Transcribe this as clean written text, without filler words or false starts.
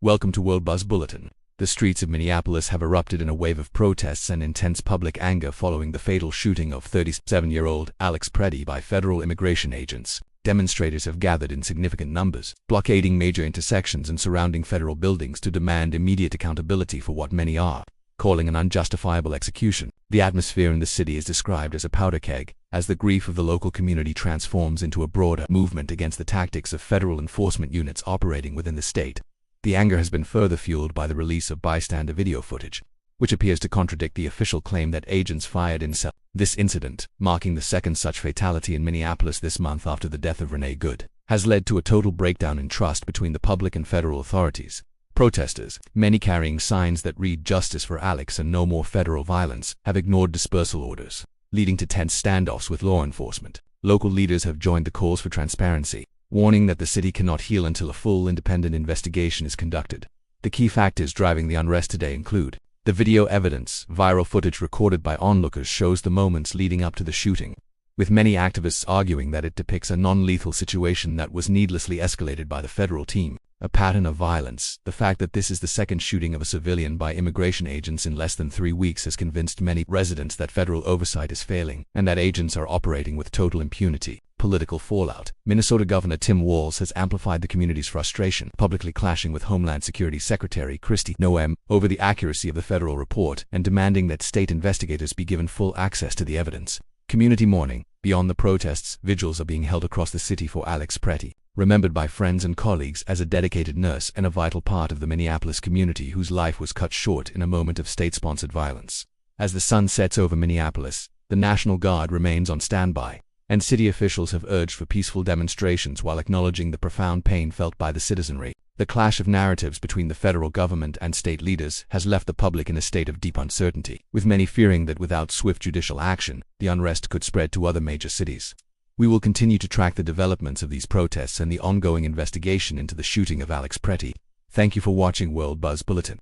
Welcome to World Buzz Bulletin. The streets of Minneapolis have erupted in a wave of protests and intense public anger following the fatal shooting of 37-year-old Alex Pretti by federal immigration agents. Demonstrators have gathered in significant numbers, blockading major intersections and surrounding federal buildings to demand immediate accountability for what many are calling an unjustifiable execution. The atmosphere in the city is described as a powder keg, as the grief of the local community transforms into a broader movement against the tactics of federal enforcement units operating within the state. The anger has been further fueled by the release of bystander video footage, which appears to contradict the official claim that agents fired in self. This incident, marking the second such fatality in Minneapolis this month after the death of Renee Good, has led to a total breakdown in trust between the public and federal authorities. Protesters, many carrying signs that read "Justice for Alex" and "No more federal violence," have ignored dispersal orders, leading to tense standoffs with law enforcement. Local leaders have joined the calls for transparency, warning that the city cannot heal until a full independent investigation is conducted. The key factors driving the unrest today include the video evidence. Viral footage recorded by onlookers shows the moments leading up to the shooting, with many activists arguing that it depicts a non-lethal situation that was needlessly escalated by the federal team. A pattern of violence. The fact that this is the second shooting of a civilian by immigration agents in less than 3 weeks has convinced many residents that federal oversight is failing and that agents are operating with total impunity. Political fallout. Minnesota Governor Tim Walz has amplified the community's frustration, publicly clashing with Homeland Security Secretary Kristi Noem over the accuracy of the federal report and demanding that state investigators be given full access to the evidence. Community mourning. Beyond the protests, vigils are being held across the city for Alex Pretti, remembered by friends and colleagues as a dedicated nurse and a vital part of the Minneapolis community whose life was cut short in a moment of state-sponsored violence. As the sun sets over Minneapolis, the National Guard remains on standby, and city officials have urged for peaceful demonstrations while acknowledging the profound pain felt by the citizenry. The clash of narratives between the federal government and state leaders has left the public in a state of deep uncertainty, with many fearing that without swift judicial action, the unrest could spread to other major cities. We will continue to track the developments of these protests and the ongoing investigation into the shooting of Alex Pretti. Thank you for watching World Buzz Bulletin.